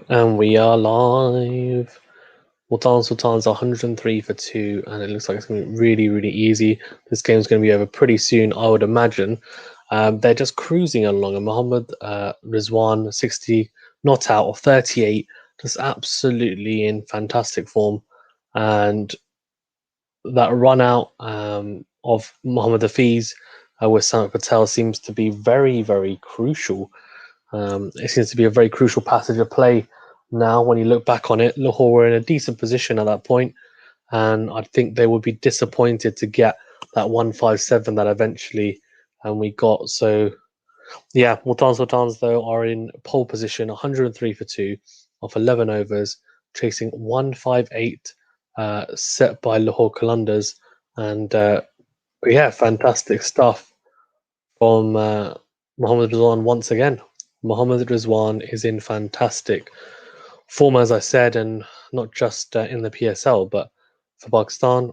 And we are live. Multan Sultans 103 for 2, and it looks like it's going to be really, really easy. This game's going to be over pretty soon, I would imagine. They're just cruising along, and Mohammed Rizwan 60 not out of 38, just absolutely in fantastic form. And that run out of Mohammed Hafiz with Samit Patel seems to be very, very crucial. It seems to be a very crucial passage of play now. When you look back on it, Lahore were in a decent position at that point, and I think they would be disappointed to get that 157 that eventually we got. So yeah, Multan Sultans though are in pole position, 103 for 2 off 11 overs, chasing 158 set by Lahore Qalanders, and yeah, fantastic stuff from Mohammed Rizwan once again. Mohammed Rizwan is in fantastic form, as I said, and not just in the PSL, but for Pakistan.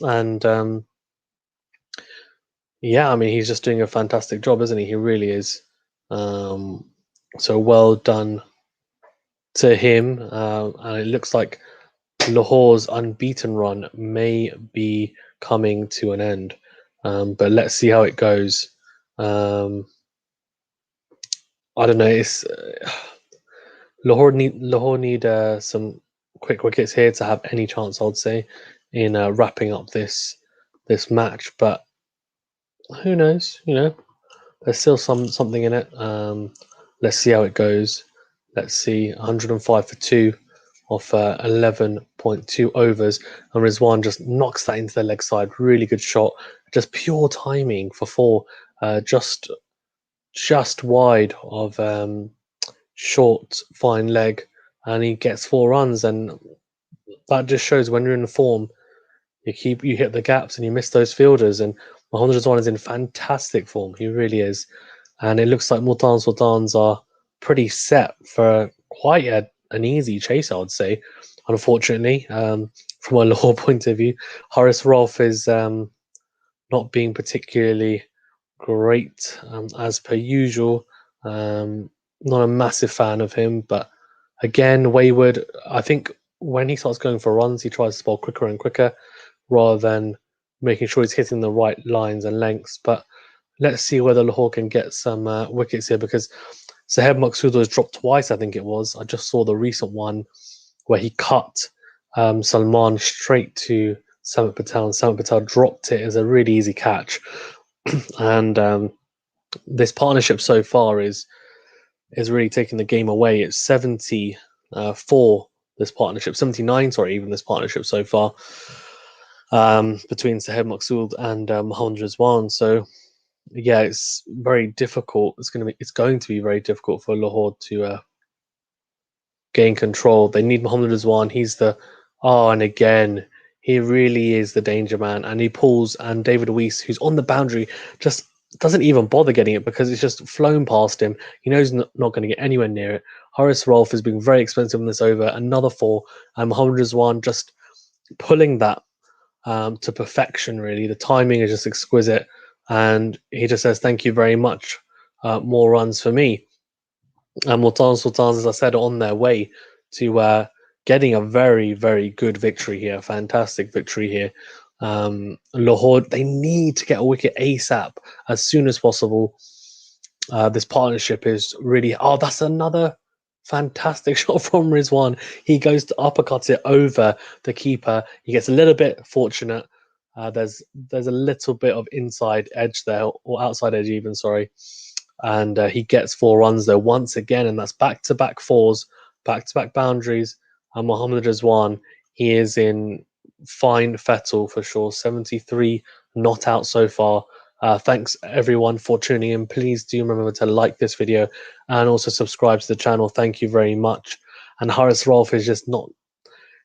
And yeah, I mean, he's just doing a fantastic job, isn't he? He really is. So well done to him. And it looks like Lahore's unbeaten run may be coming to an end. But let's see how it goes. I don't know. It's Lahore need some quick wickets here to have any chance, I'd say, in wrapping up this match. But who knows? There's still something in it. Let's see how it goes. Let's see, 105 for 2 off 11.2 overs, and Rizwan just knocks that into the leg side. Really good shot, just pure timing for 4, just wide of short fine leg, and he gets 4 runs, and that just shows when you're in form, you hit the gaps and you miss those fielders. And Mohammed Rizwan is in fantastic form. He really is. And it looks like Multan Sultans are pretty set for quite an easy chase, I would say. Unfortunately, from a Lahore point of view, Haris Rolf is not being particularly great as per usual. Not a massive fan of him, but again, wayward. I think when he starts going for runs, he tries to bowl quicker and quicker rather than making sure he's hitting the right lines and lengths. But let's see whether Lahore can get some wickets here, because Saheb Maqsood was dropped twice, I think it was. I just saw the recent one where he cut Salman straight to Samit Patel, and Samit Patel dropped it as a really easy catch. And this partnership so far is really taking the game away. It's 70 for this partnership, 79, sorry, even this partnership so far, between Saheb Maqsood and Mohammed Rizwan. So yeah, it's very difficult. It's going to be very difficult for Lahore to gain control. They need Mohammed Rizwan. And again, he really is the danger man, and he pulls. And David Weiss, who's on the boundary, just doesn't even bother getting it because it's just flown past him. He knows he's not going to get anywhere near it. Horace Rolfe has been very expensive in this over, another 4, and Mohammed Rizwan just pulling that to perfection. Really, the timing is just exquisite, and he just says, "Thank you very much. More runs for me." And Multan Sultans, as I said, are on their way to getting a very, very good victory here. Fantastic victory here. Lahore, they need to get a wicket ASAP as soon as possible. This partnership is really. Oh, that's another fantastic shot from Rizwan. He goes to uppercut it over the keeper. He gets a little bit fortunate. There's a little bit of inside edge there, or outside edge even, sorry. And he gets 4 runs though once again, and that's back-to-back 4s, back-to-back boundaries. And Mohammed Rizwan, he is in fine fettle for sure. 73 not out so far. Thanks everyone for tuning in. Please do remember to like this video and also subscribe to the channel. Thank you very much. And Haris Rolf is just not.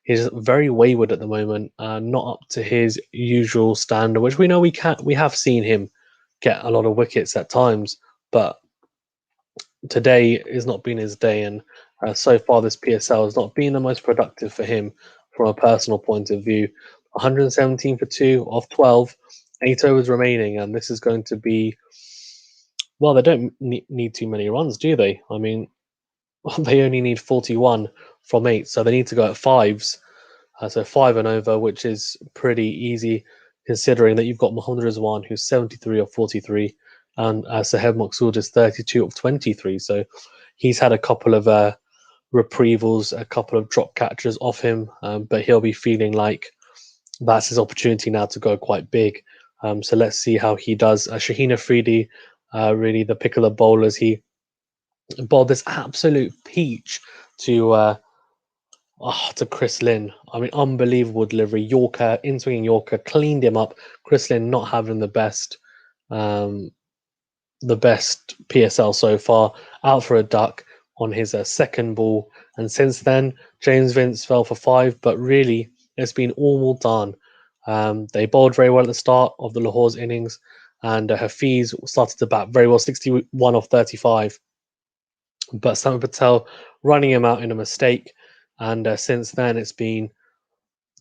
He's very wayward at the moment, not up to his usual standard, which we know we have seen him get a lot of wickets at times, but today has not been his day, and so far this PSL has not been the most productive for him from a personal point of view. 117 for 2 off 12, 8 overs remaining, and this is going to be, well, they don't need too many runs, do they? I mean, they only need 41 from 8, so they need to go at fives. So 5 and over, which is pretty easy considering that you've got Mohammad Rizwan, who's 73 of 43, and Saheb Maqsood is 32 of 23. So he's had a couple of reprievals, a couple of drop catches off him, but he'll be feeling like that's his opportunity now to go quite big. So let's see how he does. Shaheen Afridi, really the pick of the bowlers. He bowled this absolute peach to to Chris Lynn. I mean, unbelievable delivery. Yorker, in swinging Yorker, cleaned him up. Chris Lynn not having um, the best PSL so far. Out for a duck on his second ball, and since then James Vince fell for 5. But really, it's been all done. They bowled very well at the start of the Lahore's innings, and Hafiz started to bat very well, 61 of 35. But Sam Patel running him out in a mistake, and since then it's been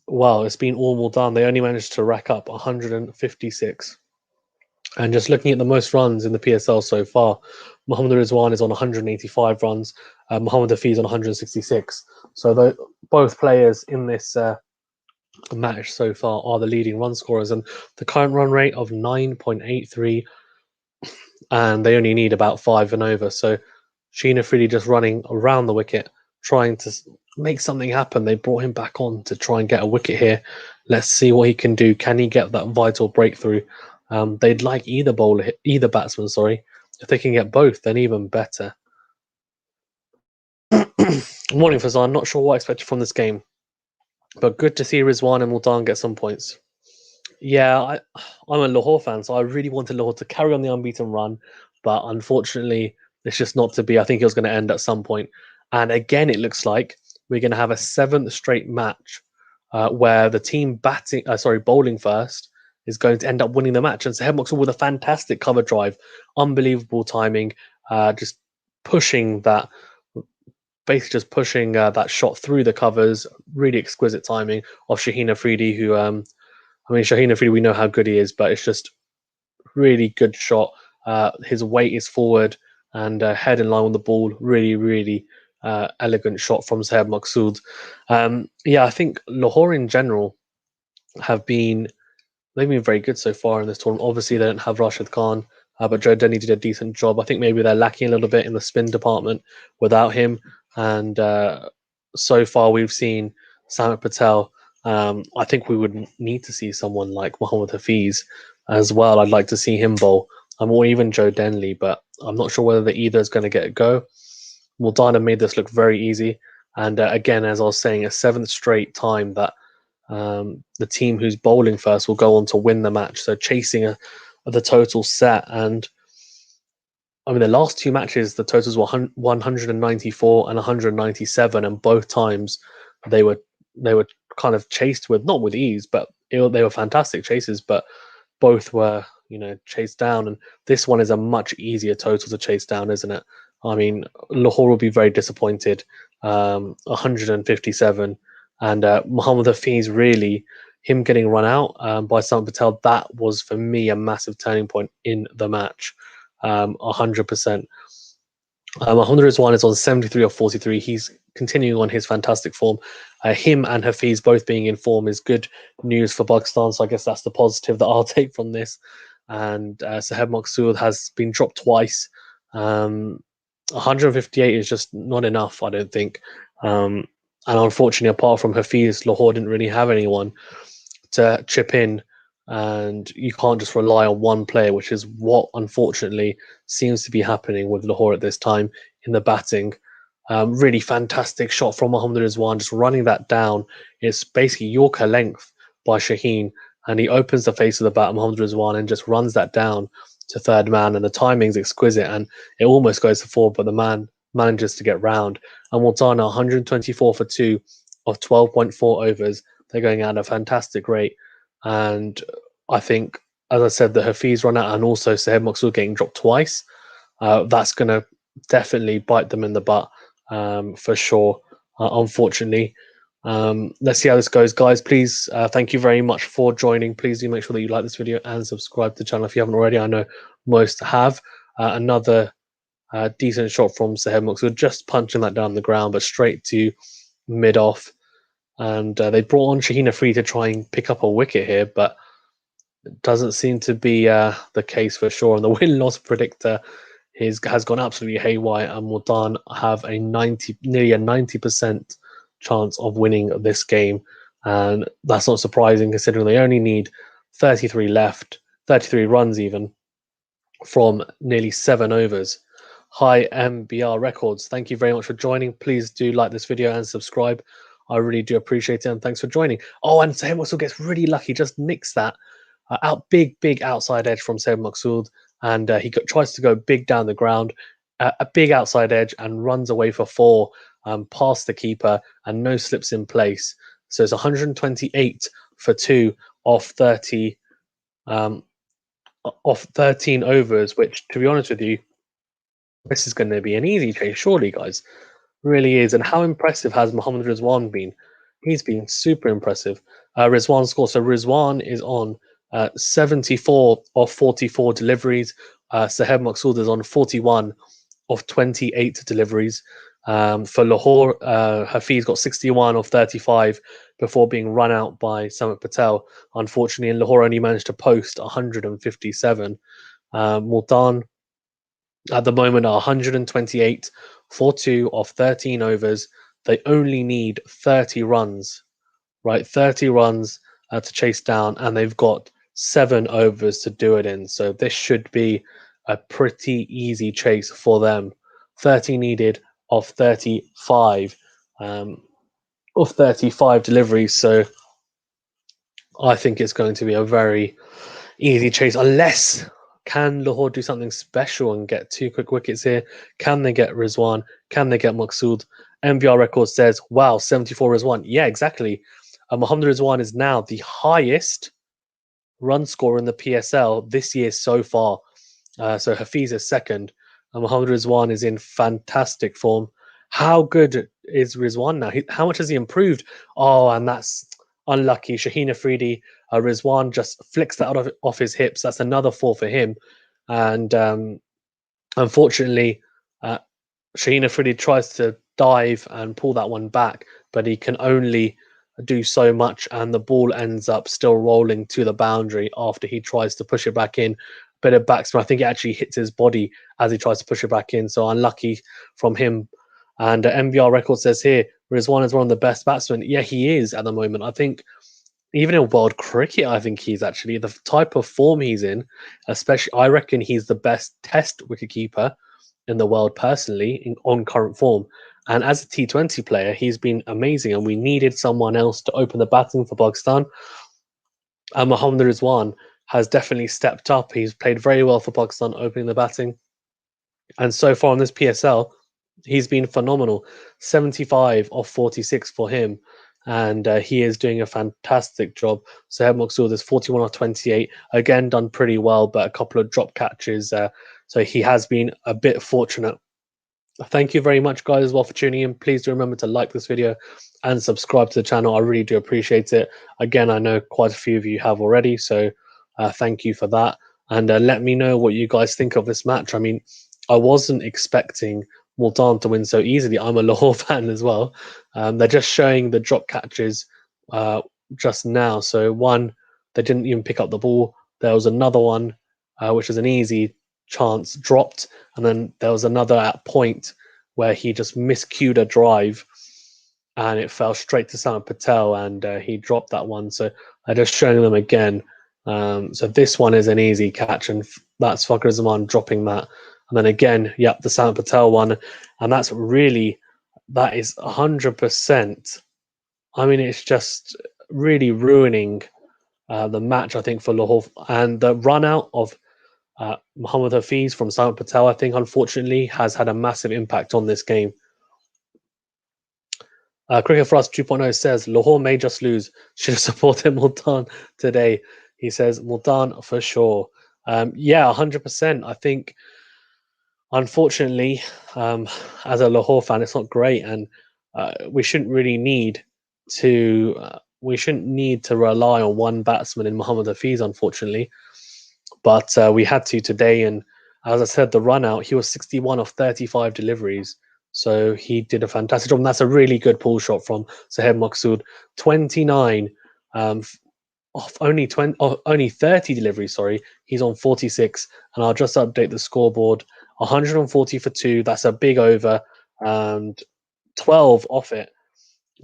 all done. They only managed to rack up 156. And just looking at the most runs in the PSL so far, Mohammad Rizwan is on 185 runs, Mohammad Hafiz on 166. So both players in this match so far are the leading run scorers, and the current run rate of 9.83, and they only need about 5 and over. So Sheena Freely just running around the wicket, trying to make something happen. They brought him back on to try and get a wicket here. Let's see what he can do. Can he get that vital breakthrough? They'd like either batsman. Sorry, if they can get both, then even better. Morning, Fazan. Not sure what I expected from this game, but good to see Rizwan and Multan get some points. Yeah, I'm a Lahore fan, so I really wanted Lahore to carry on the unbeaten run, but unfortunately, it's just not to be. I think it was going to end at some point. And again, it looks like we're going to have a 7th straight match where the team bowling first is going to end up winning the match. And Saheb Maqsood with a fantastic cover drive, unbelievable timing, just pushing that, basically just pushing that shot through the covers. Really exquisite timing of Shaheen Afridi, who I mean, Shaheen Afridi, we know how good he is, but it's just really good shot. His weight is forward and head in line with the ball. Really, really elegant shot from Saheb Maqsood. Yeah, I think Lahore in general they've been very good so far in this tournament. Obviously, they don't have Rashid Khan, but Joe Denny did a decent job. I think maybe they're lacking a little bit in the spin department without him. And so far, we've seen Samit Patel. I think we would need to see someone like Mohammad Hafiz as well. I'd like to see him bowl, or even Joe Denley, but I'm not sure whether either is going to get a go. Multan made this look very easy. And again, as I was saying, a 7th straight time that the team who's bowling first will go on to win the match. So chasing the total set, and I mean the last 2 matches the totals were 194 and 197, and both times they were kind of chased with, not with ease, but they were fantastic chases, but both were chased down. And this one is a much easier total to chase down, isn't it? I mean, Lahore will be very disappointed. 157, and Mohammad Hafiz, really, him getting run out by Sam Patel, that was for me a massive turning point in the match. 100%. Mohammad Rizwan is on 73 of 43. He's continuing on his fantastic form. Him and Hafiz both being in form is good news for Pakistan. So I guess that's the positive that I'll take from this. And Saheb Maqsood has been dropped twice. 158 is just not enough, I don't think. And unfortunately, apart from Hafiz, Lahore didn't really have anyone to chip in. And you can't just rely on one player, which is what unfortunately seems to be happening with Lahore at this time in the batting. Really fantastic shot from Mohammad Rizwan, just running that down. It's basically Yorker length by Shaheen, and he opens the face of the bat, Mohammad Rizwan, and just runs that down to third man. And the timing's exquisite, and it almost goes to 4, but the man manages to get round. And Multan 124 for 2 of 12.4 overs. They're going at a fantastic rate. And I think, as I said, the Hafiz run out and also Saheb Maqsood getting dropped twice, that's going to definitely bite them in the butt for sure, unfortunately. Let's see how this goes. Guys, please, thank you very much for joining. Please do make sure that you like this video and subscribe to the channel if you haven't already. I know most have. Another Decent shot from Saheed Maqsood, just punching that down the ground, but straight to mid off. And they brought on Shaheen Afridi to try and pick up a wicket here, but it doesn't seem to be the case for sure. And the win-loss predictor has gone absolutely haywire, and Multan have nearly a 90% chance of winning this game. And that's not surprising considering they only need 33 left, 33 runs even, from nearly 7 overs. Hi MBR Records, thank you very much for joining. Please do like this video and subscribe. I really do appreciate it, and thanks for joining. Oh, and Saheed Maqsood gets really lucky, just nicks that big outside edge from Saheed Maqsood, and he tries to go big down the ground, a big outside edge, and runs away for 4 past the keeper, and no slips in place. So it's 128 for 2 off 30 off 13 overs, which, to be honest with you, this is going to be an easy chase, surely, guys. Really is. And how impressive has Mohammad Rizwan been? He's been super impressive. Rizwan's score. So Rizwan is on 74 of 44 deliveries. Saheed Maqsood is on 41 of 28 deliveries. For Lahore, Hafiz got 61 of 35 before being run out by Samit Patel. Unfortunately, and Lahore only managed to post 157. Multan at the moment are 128 for 2 of 13 overs. They only need 30 runs, right? 30 runs to chase down, and they've got 7 overs to do it in. So this should be a pretty easy chase for them. 30 needed of 35 deliveries. So I think it's going to be a very easy chase, unless can Lahore do something special and get 2 quick wickets here? Can they get Rizwan? Can they get Maqsood? MVR record says, wow, 74 Rizwan. Yeah, exactly. Mohammad Rizwan is now the highest run scorer in the PSL this year so far. So Hafiz is second, and Mohammad Rizwan is in fantastic form. How good is Rizwan now? How much has he improved? Oh, and that's unlucky. Shaheen Afridi, Rizwan just flicks that off his hips. That's another 4 for him. And unfortunately, Shaheen Afridi tries to dive and pull that one back, but he can only do so much, and the ball ends up still rolling to the boundary after he tries to push it back in. Bit of backspin. I think it actually hits his body as he tries to push it back in. So unlucky from him. And MVR record says here, Rizwan is one of the best batsmen. Yeah, he is at the moment. I think even in world cricket, I think he's actually the type of form he's in, especially, I reckon he's the best test wicketkeeper in the world personally on current form. And as a T20 player, he's been amazing, and we needed someone else to open the batting for Pakistan. And Mohammad Rizwan has definitely stepped up. He's played very well for Pakistan opening the batting. And so far in this PSL, he's been phenomenal. 75 of 46 for him. And he is doing a fantastic job. Saheed Maqsood is 41 of 28. Again, done pretty well, but a couple of drop catches. So he has been a bit fortunate. Thank you very much, guys, as well, for tuning in. Please do remember to like this video and subscribe to the channel. I really do appreciate it. Again, I know quite a few of you have already, so thank you for that. And let me know what you guys think of this match. I mean, I wasn't expecting Multan to win so easily. I'm a Lahore fan as well. They're just showing the drop catches just now. So one, they didn't even pick up the ball. There was another one, which is an easy chance, dropped, and then there was another at point where he just miscued a drive and it fell straight to Samit Patel, and he dropped that one. So I'm just showing them again. So this one is an easy catch, and that's Fakhar Zaman dropping that. And then again, yep, the Samit Patel one, and that is 100%. I mean, it's just really ruining the match, I think, for Lahore. And the run out of Mohammad Hafiz from Samit Patel, I think, unfortunately, has had a massive impact on this game. Cricket for Us 2.0 says, Lahore may just lose. Should have supported Multan today. He says, Multan for sure. Yeah, 100%. I think, unfortunately, as a Lahore fan, it's not great. And we shouldn't really need to... we shouldn't need to rely on one batsman in Mohammad Hafiz, unfortunately. But we had to today, and As I said, the run out, he was 61 of 35 deliveries. So he did a fantastic job. And that's a really good pull shot from Sahed Maksud. 29 off only 30 deliveries, sorry. He's on 46. And I'll just update the scoreboard. 140 for two. That's a big over. And 12 off it.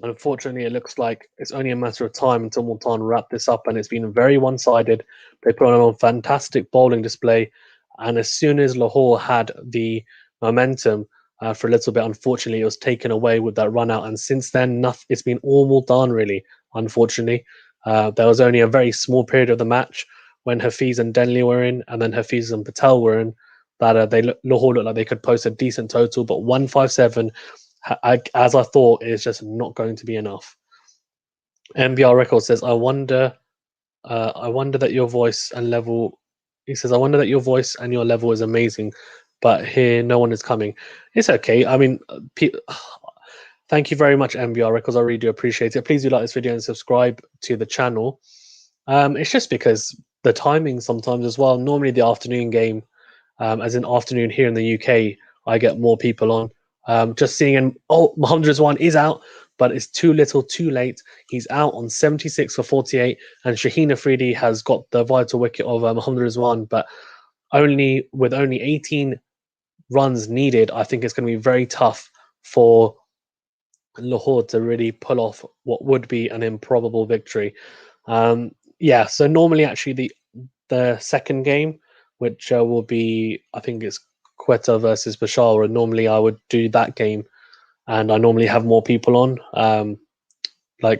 Unfortunately, it looks like it's only a matter of time until Multan wrap this up, and it's been very one-sided. They put on a fantastic bowling display, and as soon as Lahore had the momentum for a little bit, unfortunately, it was taken away with that run out. And since then, it's been all Multan, really, unfortunately. There was only a very small period of the match when Hafiz and Denley were in, and then Hafiz and Patel were in, that Lahore looked like they could post a decent total, but 157, as I thought, is just not going to be enough. MBR Record says, I wonder that your voice and level. He says, I wonder that your voice and your level is amazing, but here no one is coming. It's okay. I mean, thank you very much, MBR Records. I really do appreciate it. Please do like this video and subscribe to the channel. It's just because the timing sometimes as well. Normally the afternoon game, as in afternoon here in the UK, I get more people on. Just seeing him. Oh, Mohammad Rizwan is out, but it's too little, too late. He's out on 76 for 48, and Shaheen Afridi has got the vital wicket of Mohammad Rizwan, but only 18 runs needed. I think it's going to be very tough for Lahore to really pull off what would be an improbable victory. Yeah, so normally actually the second game, which will be, I think it's Quetta versus Bashar, and normally I would do that game, and I normally have more people on. No,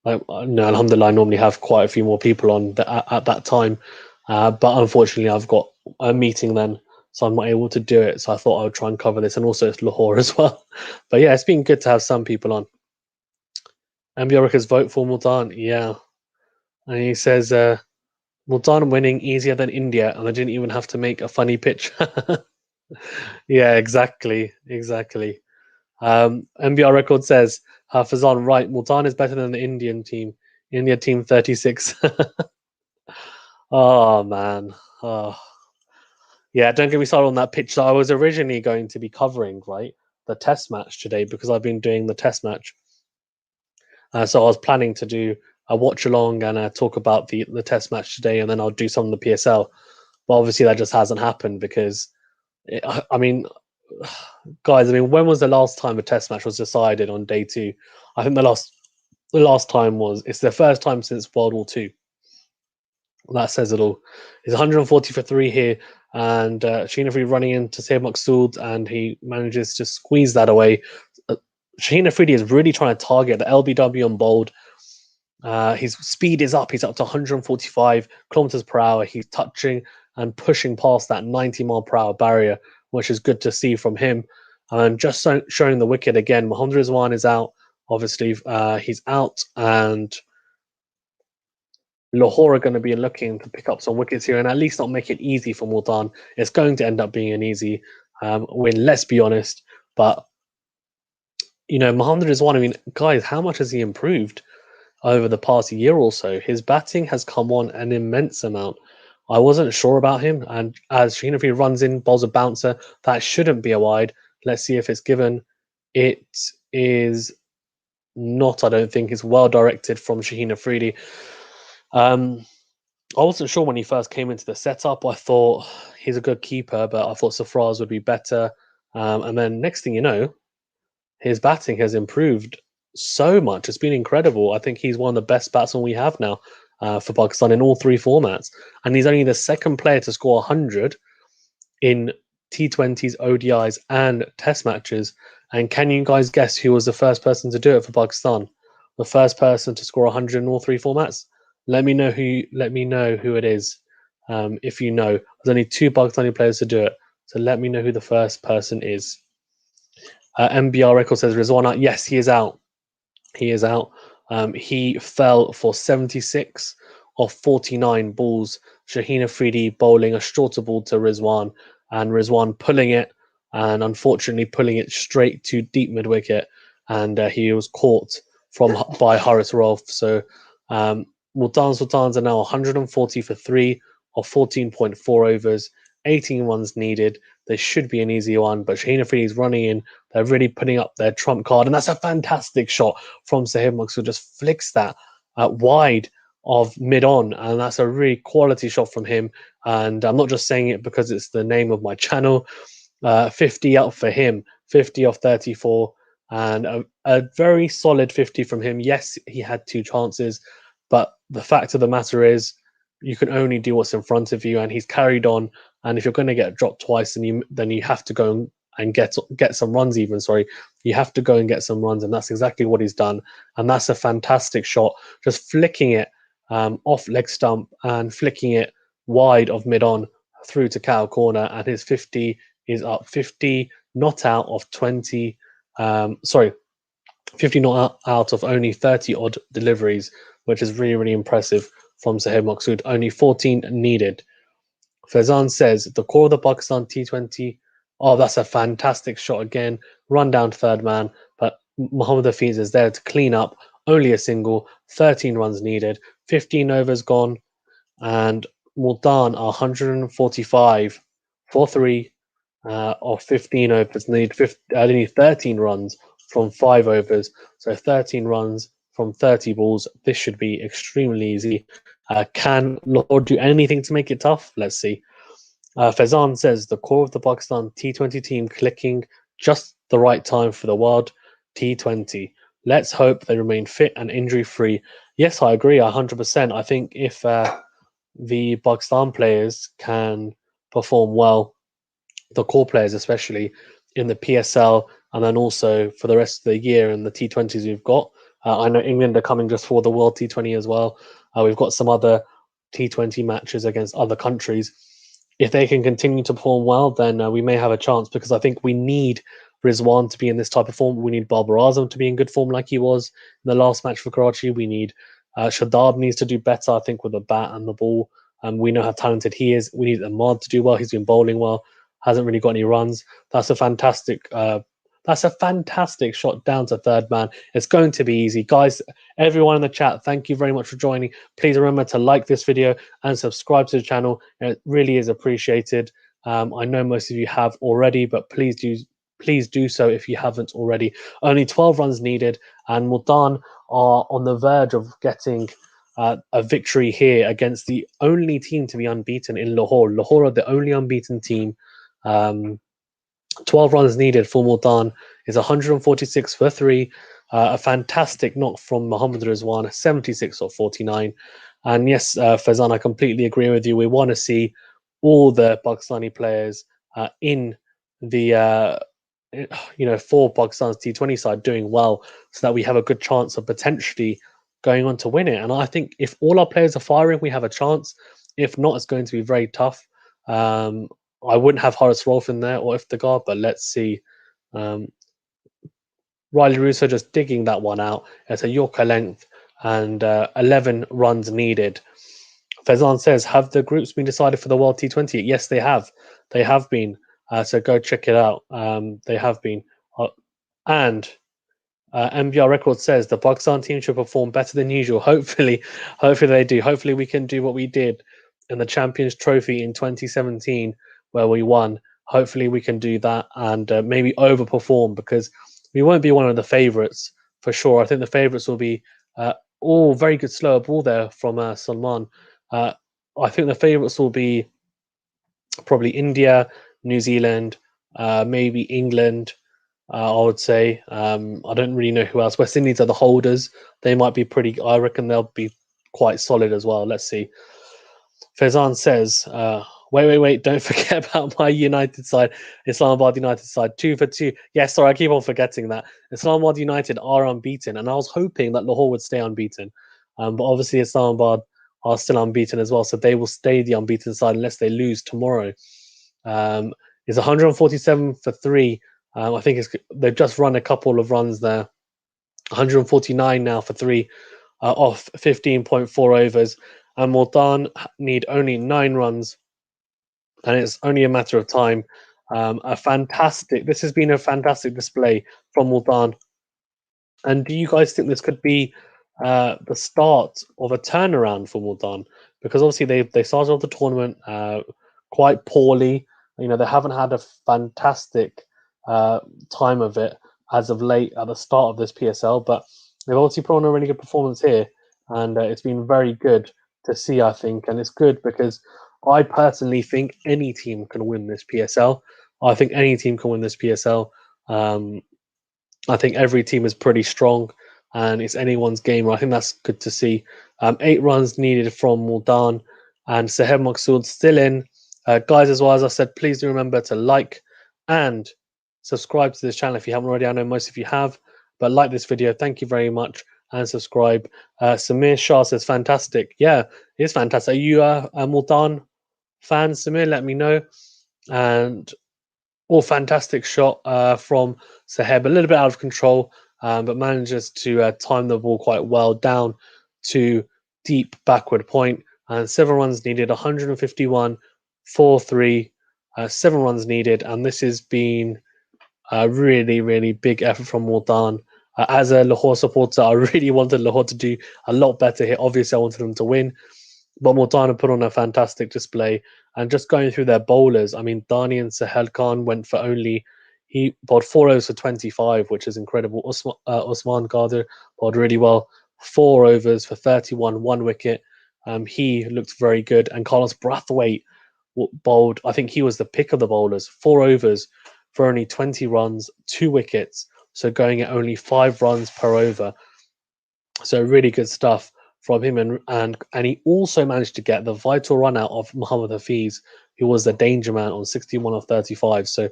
alhamdulillah, I normally have quite a few more people on at that time, but unfortunately I've got a meeting then, so I'm not able to do it. So I thought I would try and cover this, and also it's Lahore as well. But yeah, it's been good to have some people on. Ambiorika's vote for Multan, yeah, and he says Multan winning easier than India, and I didn't even have to make a funny pitch. Yeah, exactly. MBR record says Hafizan, right, Multan is better than the Indian team. India team 36. Oh man. Oh. Yeah, don't get me started on that pitch. So I was originally going to be covering, right, the test match today because I've been doing the test match. So I was planning to do a watch along and talk about the test match today, and then I'll do some of the PSL. But obviously that just hasn't happened because I mean, guys, I mean, when was the last time a test match was decided on day two? I think the last time it's the first time since World War II. That says it all. He's 140 for three here, and Shaheen Afridi running into Sayyid Maqsood, and he manages to squeeze that away. Shaheen Afridi is really trying to target the LBW on bowled. His speed is up. He's up to 145 kilometers per hour. He's touching and pushing past that 90-mile-per-hour barrier, which is good to see from him. And just showing the wicket again, Mohammad Rizwan is out. Obviously, he's out, and Lahore are going to be looking to pick up some wickets here and at least not make it easy for Multan. It's going to end up being an easy win, let's be honest. But, Mohammad Rizwan, I mean, guys, how much has he improved over the past year or so? His batting has come on an immense amount. I wasn't sure about him, and as Shaheen Afridi runs in, bowls a bouncer, that shouldn't be a wide. Let's see if it's given. It is not, I don't think. It's well directed from Shaheen Afridi. I wasn't sure when he first came into the setup. I thought he's a good keeper, but I thought Safraz would be better. And then next thing you know, his batting has improved so much. It's been incredible. I think he's one of the best batsmen we have now for Pakistan in all three formats. And he's only the second player to score 100 in T20s, ODIs, and Test matches. And can you guys guess who was the first person to do it for Pakistan? The first person to score 100 in all three formats? Let me know who it is. If you know, there's only two Pakistani players to do it. So let me know who the first person is. MBR record says Rizwan. Yes, he is out. He is out. He fell for 76 of 49 balls. Shaheen Afridi bowling a shorter ball to Rizwan, and Rizwan pulling it, and unfortunately pulling it straight to deep mid wicket, and he was caught by Haris Rolf. So Multan Sultans are now 140 for three of 14.4 overs. 18 runs needed. This should be an easy one, but Shaheen Afridi's running in. They're really putting up their trump card, and that's a fantastic shot from Sahib Maksud. Just flicks that wide of mid-on, and that's a really quality shot from him. And I'm not just saying it because it's the name of my channel. 50 up for him, 50 off 34, and a very solid 50 from him. Yes, he had 2 chances, but the fact of the matter is, you can only do what's in front of you, and he's carried on. And if you're going to get dropped twice, then you have to go and get some runs. Even sorry, you have to go and get some runs, and that's exactly what he's done. And that's a fantastic shot, just flicking it off leg stump and flicking it wide of mid on through to cow corner, and his 50 is up. 50 not out of 20. 50 not out of only 30 odd deliveries, which is really, really impressive from Sahib Maksud. Only 14 needed. Faizan says, the core of the Pakistan T20. Oh, that's a fantastic shot again. Run down to third man, but Mohammad Hafiz is there to clean up. Only a single. 13 runs needed. 15 overs gone. And Multan are 145 for 3 of 15 overs. They need 13 runs from 5 overs. So 13 runs from 30 balls. This should be extremely easy. Can Lahore do anything to make it tough? Let's see. Faizan says, the core of the Pakistan T20 team clicking just the right time for the World T20. Let's hope they remain fit and injury free. Yes, I agree 100%. I think if the Pakistan players can perform well, the core players especially in the PSL, and then also for the rest of the year in the T20s we've got. I know England are coming just for the World T20 as well. We've got some other T20 matches against other countries. If they can continue to perform well, then we may have a chance, because I think we need Rizwan to be in this type of form. We need Babar Azam to be in good form like he was in the last match for Karachi. We need Shadab needs to do better, I think, with the bat and the ball. We know how talented he is. We need Ahmad to do well. He's been bowling well. Hasn't really got any runs. That's a fantastic shot down to third man. It's going to be easy. Guys, everyone in the chat, thank you very much for joining. Please remember to like this video and subscribe to the channel. It really is appreciated. I know most of you have already, but please do so if you haven't already. Only 12 runs needed, and Multan are on the verge of getting a victory here against the only team to be unbeaten in Lahore. Lahore are the only unbeaten team. 12 runs needed for Multan is 146 for 3. A fantastic knock from Mohammad Rizwan, 76 or 49. And yes, Faizan, I completely agree with you. We want to see all the Pakistani players in the for Pakistan's T20 side doing well, so that we have a good chance of potentially going on to win it. And I think if all our players are firing, we have a chance. If not, it's going to be very tough. I wouldn't have Horace Rolfe in there or Iftikhar, but let's see. Riley Russo just digging that one out. It's a Yorker length, and 11 runs needed. Faizan says, have the groups been decided for the World T20? Yes, they have. They have been. So go check it out. They have been. And MBR Records says the Pakistan team should perform better than usual. Hopefully they do. Hopefully we can do what we did in the Champions Trophy in 2017, where we won. Hopefully we can do that and maybe overperform, because we won't be one of the favourites for sure. I think the favourites will be all very good slower ball there from Salman. I think the favourites will be probably India, New Zealand, maybe England. I would say. I don't really know who else. West Indies are the holders. They might be pretty. I reckon they'll be quite solid as well. Let's see. Faizan says, wait, don't forget about my United side, Islamabad United side, 2 for 2. Yeah, sorry, I keep on forgetting that. Islamabad United are unbeaten, and I was hoping that Lahore would stay unbeaten. But obviously Islamabad are still unbeaten as well, so they will stay the unbeaten side unless they lose tomorrow. It's 147 for 3. I think they've just run a couple of runs there. 149 now for 3 off 15.4 overs. And Multan need only 9 runs, and it's only a matter of time. This has been a fantastic display from Multan. And do you guys think this could be the start of a turnaround for Multan? Because obviously they started off the tournament quite poorly. You know, they haven't had a fantastic time of it as of late at the start of this PSL, but they've obviously put on a really good performance here, and it's been very good to see, I think. And it's good because I personally think any team can win this PSL. I think any team can win this PSL. Um, I think every team is pretty strong, and it's anyone's game. I think that's good to see. 8 runs needed from Multan, and Saheb Maksud still in. Guys, as well as I said, please do remember to like and subscribe to this channel if you haven't already. I know most of you have, but like this video. Thank you very much, and subscribe. Samir Shah says, fantastic. Yeah, it is fantastic. Are you a Multan fan, Samir? Let me know. And fantastic shot from Saheb, a little bit out of control, but manages to time the ball quite well down to deep backward point. And 7 runs needed, 151, 4-3, 7 runs needed. And this has been a really, really big effort from Multan. As a Lahore supporter, I really wanted Lahore to do a lot better here. Obviously, I wanted them to win. But Multan put on a fantastic display. And just going through their bowlers, I mean, Dani and Sahel Khan went for he bowled 4 overs for 25, which is incredible. Usman Qadir bowled really well, 4 overs for 31, 1 wicket. He looked very good. And Carlos Brathwaite bowled, I think he was the pick of the bowlers, 4 overs for only 20 runs, 2 wickets. So going at only 5 runs per over. So really good stuff from him, and he also managed to get the vital run out of Muhammad Hafiz, who was the danger man on 61 of 35. So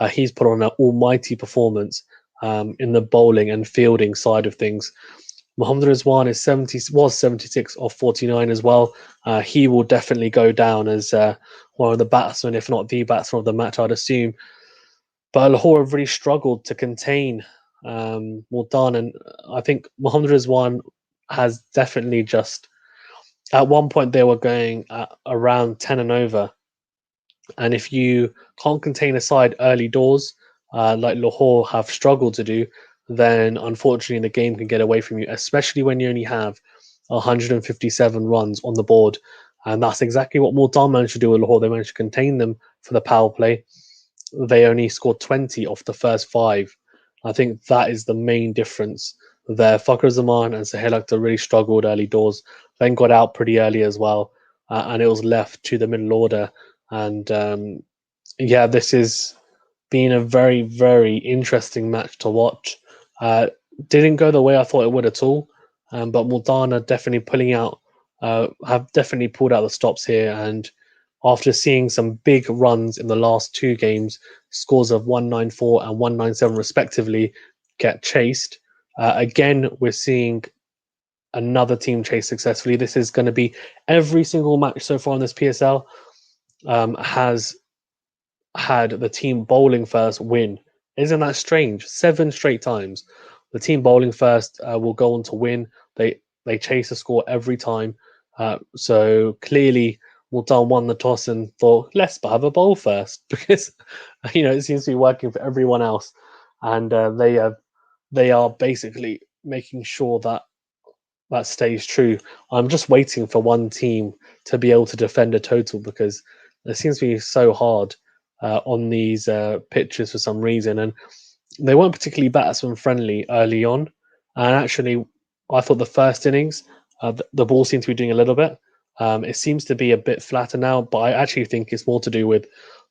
he's put on an almighty performance in the bowling and fielding side of things. Muhammad Rizwan was 76 of 49 as well. He will definitely go down as one of the batsmen, if not the batsman of the match, I'd assume. But Lahore have really struggled to contain Multan, and I think Muhammad Rizwan has definitely just at one point they were going at around 10 and over, and if you can't contain a side early doors like Lahore have struggled to do, then unfortunately the game can get away from you, especially when you only have 157 runs on the board. And that's exactly what Multan managed to do with Lahore. They managed to contain them for the power play. They only scored 20 off the first 5. I think that is the main difference there. Fakhar Zaman and Sahel Akhtar really struggled early doors, then got out pretty early as well, and it was left to the middle order. And yeah, this has been a very, very interesting match to watch. Didn't go the way I thought it would at all, but Multan are definitely pulling out, have definitely pulled out the stops here. And after seeing some big runs in the last 2 games, scores of 194 and 197 respectively, get chased. Again, we're seeing another team chase successfully. This is going to be every single match so far in this PSL has had the team bowling first win. Isn't that strange? 7 straight times. The team bowling first will go on to win. They chase a score every time. So clearly, Multan won the toss and thought, let's have a bowl first, because it seems to be working for everyone else, and they are basically making sure that stays true. I'm just waiting for one team to be able to defend a total, because it seems to be so hard on these pitches for some reason, and they weren't particularly batsman friendly early on. And actually, I thought the first innings, the ball seemed to be doing a little bit. It seems to be a bit flatter now, but I actually think it's more to do with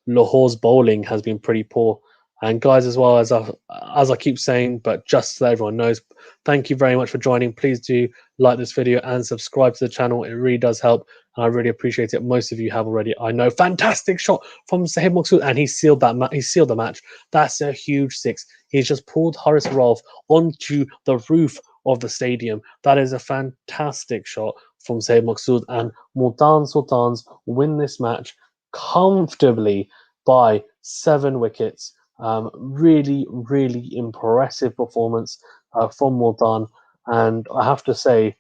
Lahore's bowling has been pretty poor. And guys, as well as I keep saying, but just so everyone knows, thank you very much for joining. Please do like this video and subscribe to the channel. It really does help, and I really appreciate it. Most of you have already, I know. Fantastic shot from Sahib Maksud, and he sealed that. He sealed the match. That's a huge 6. He's just pulled Haris Rolf onto the roof of the stadium. That is a fantastic shot from Sahib Maksud, and Multan Sultans win this match comfortably by 7 wickets. Really, really impressive performance from Multan, and I have to say,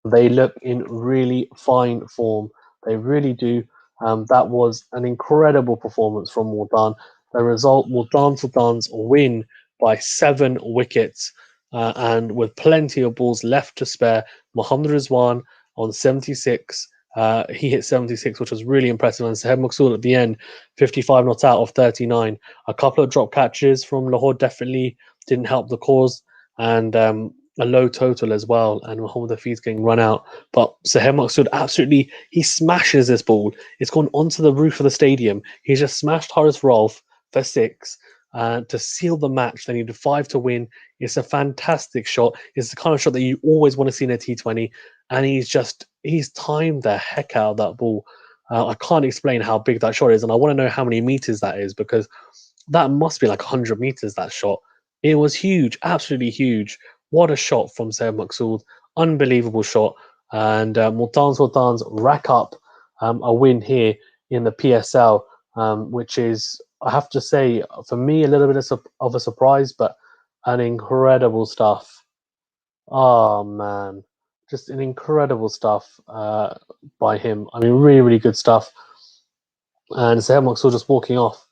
they look in really fine form. They really do. That was an incredible performance from Multan. The result, Multan Sultans win by 7 wickets, and with plenty of balls left to spare, Muhammad Rizwan on 76 He hit 76, which was really impressive. And Sahed Maqsood at the end, 55 not out of 39. A couple of drop catches from Lahore definitely didn't help the cause, and a low total as well. And Mohammad Hafiz getting run out. But Sahed Maqsood absolutely, he smashes this ball. It's gone onto the roof of the stadium. He just smashed Horace Rolfe for 6 to seal the match. They needed 5 to win. It's a fantastic shot. It's the kind of shot that you always want to see in a T20. And he's timed the heck out of that ball. I can't explain how big that shot is, and I want to know how many meters that is, because that must be like 100 meters, that shot. It was huge, absolutely huge. What a shot from Sayyid Maqsood. Unbelievable shot. And Multan Sultans rack up a win here in the PSL, which is, I have to say, for me, a little bit of a surprise, but an incredible stuff. Oh, man. Just an incredible stuff by him. I mean, really, really good stuff. And Sayyid Maqsood just walking off.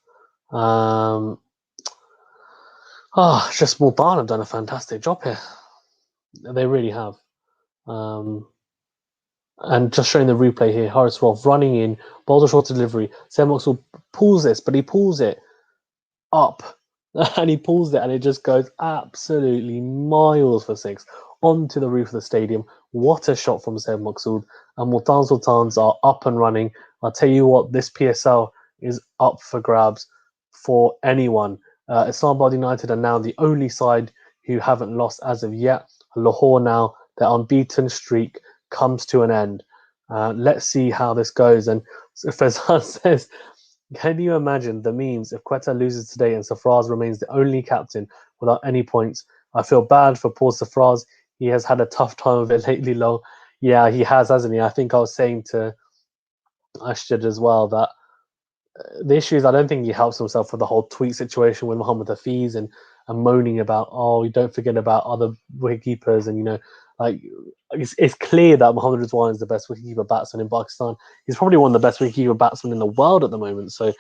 Just Multan have done a fantastic job here. They really have. And just showing the replay here, Horace Rolfe running in, bowls a short delivery. Sayyid Maqsood pulls this, but he pulls it up. And he pulls it, and it just goes absolutely miles for 6 onto the roof of the stadium. What a shot from Sayyid Maqsood. And Multan Sultans are up and running. I'll tell you what, this PSL is up for grabs for anyone. Islamabad United are now the only side who haven't lost as of yet. Lahore now, their unbeaten streak comes to an end. Let's see how this goes. And Faizan says, can you imagine the memes if Quetta loses today and Safraz remains the only captain without any points? I feel bad for poor Safraz. He has had a tough time of it lately, Lo. Yeah, he has, hasn't he? I think I was saying to Ashraf as well that the issue is I don't think he helps himself with the whole tweet situation with Mohammad Hafiz and moaning about, oh, you don't forget about other wicketkeepers, and like it's clear that Mohammad Rizwan is the best wicketkeeper batsman in Pakistan. He's probably one of the best wicketkeeper batsmen in the world at the moment. So,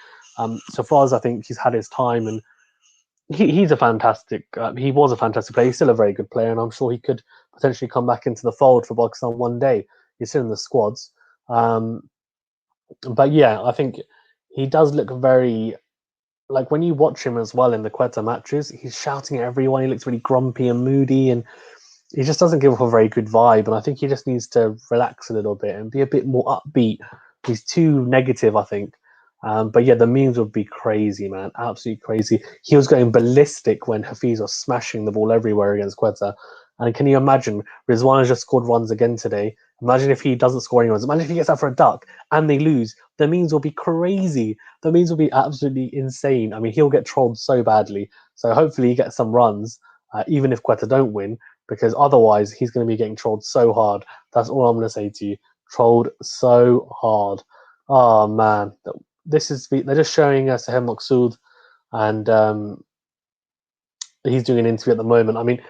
so far as I think he's had his time, and he's a fantastic. He was a fantastic player. He's still a very good player, and I'm sure he could potentially come back into the fold for Pakistan one day. He's still in the squads. But yeah, I think he does look very, like when you watch him as well in the Quetta matches, he's shouting at everyone. He looks really grumpy and moody, and he just doesn't give off a very good vibe. And I think he just needs to relax a little bit and be a bit more upbeat. He's too negative, I think. But yeah, the memes would be crazy, man. Absolutely crazy. He was going ballistic when Hafiz was smashing the ball everywhere against Quetta. And can you imagine, Rizwan has just scored runs again today. Imagine if he doesn't score any runs. Imagine if he gets out for a duck and they lose. The memes will be crazy. The memes will be absolutely insane. I mean, he'll get trolled so badly. So hopefully he gets some runs, even if Quetta don't win, because otherwise he's going to be getting trolled so hard. That's all I'm going to say to you. Trolled so hard. Oh, man. They're just showing us Sahed Maqsood, and he's doing an interview at the moment. I mean,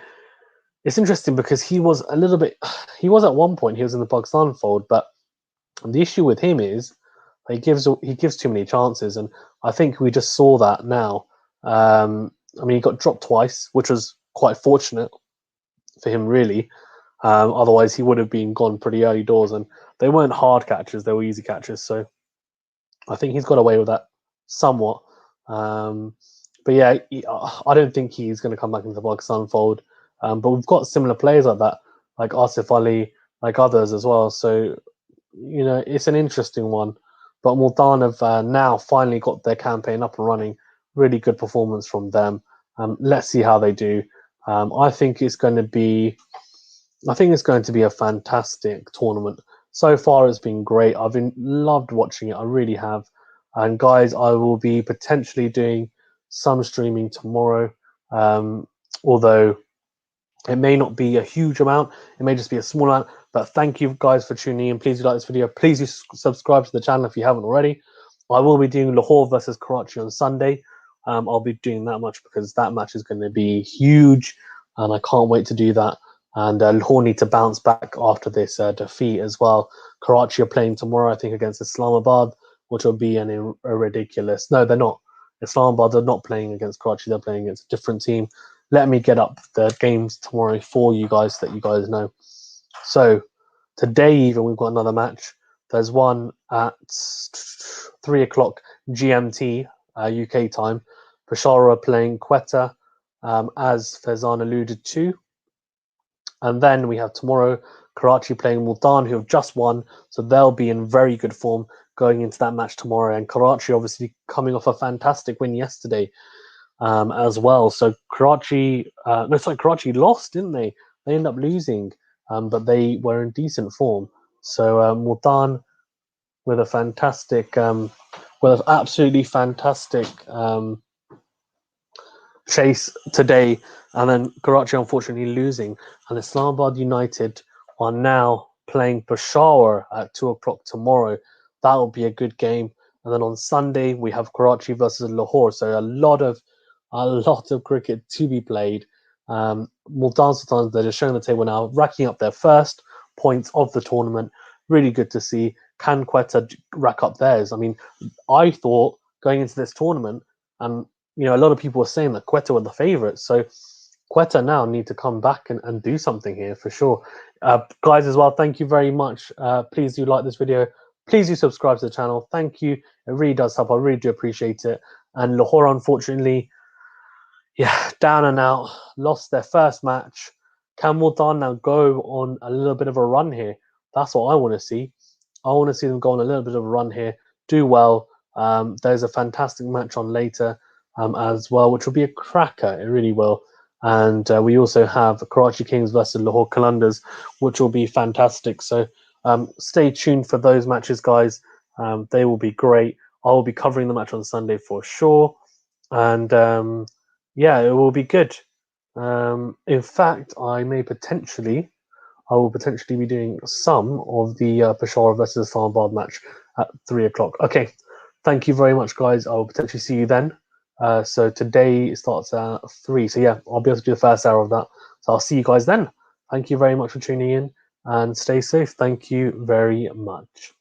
it's interesting because he was at one point, he was in the Pakistan fold, but the issue with him is he gives too many chances, and I think we just saw that now. I mean, he got dropped twice, which was quite fortunate for him, really. Otherwise, he would have been gone pretty early doors, and they weren't hard catches; they were easy catches. So I think he's got away with that somewhat. But yeah, I don't think he's going to come back into the Pakistan fold. But we've got similar players like that, like Asif Ali, like others as well. So, it's an interesting one. But Multan have now finally got their campaign up and running. Really good performance from them. Let's see how they do. I think it's going to be a fantastic tournament. So far, it's been great. I've loved watching it. I really have. And guys, I will be potentially doing some streaming tomorrow. Although it may not be a huge amount. It may just be a small amount. But thank you guys for tuning in. Please do like this video. Please do subscribe to the channel if you haven't already. I will be doing Lahore versus Karachi on Sunday. I'll be doing that much because that match is going to be huge. And I can't wait to do that. And Lahore need to bounce back after this defeat as well. Karachi are playing tomorrow, I think, against Islamabad, which will be a ridiculous... No, they're not. Islamabad are not playing against Karachi. They're playing against a different team. Let me get up the games tomorrow for you guys so that you guys know. So today even we've got another match. There's one at 3 o'clock GMT, UK time. Peshawar are playing Quetta, as Faizan alluded to. And then we have tomorrow Karachi playing Multan, who have just won, so they'll be in very good form going into that match tomorrow. And Karachi obviously coming off a fantastic win yesterday, as well. So Karachi, Karachi lost, didn't they? They ended up losing, but they were in decent form. So Multan with a fantastic, with an absolutely fantastic chase today, and then Karachi unfortunately losing, and Islamabad United are now playing Peshawar at 2 o'clock tomorrow. That will be a good game. And then on Sunday we have Karachi versus Lahore. So a lot of cricket to be played. Multan Sultans, they're just showing the table now, racking up their first points of the tournament. Really good to see. Can Quetta rack up theirs? I mean, I thought going into this tournament, and a lot of people were saying that Quetta were the favourites. So Quetta now need to come back and do something here for sure. Guys, as well, thank you very much. Please do like this video. Please do subscribe to the channel. Thank you. It really does help. I really do appreciate it. And Lahore, unfortunately, down and out, lost their first match. Can Multan now go on a little bit of a run here? That's what I want to see. I want to see them go on a little bit of a run here, do well. There's a fantastic match on later as well, which will be a cracker. It really will. And we also have Karachi Kings versus Lahore Qalanders, which will be fantastic. So stay tuned for those matches, guys. They will be great. I will be covering the match on Sunday for sure. And yeah, it will be good. In fact, I will potentially be doing some of the Peshawar versus Islamabad match at 3 o'clock. Okay, thank you very much, guys. I will potentially see you then. So today starts at 3. So yeah, I'll be able to do the first hour of that. So I'll see you guys then. Thank you very much for tuning in and stay safe. Thank you very much.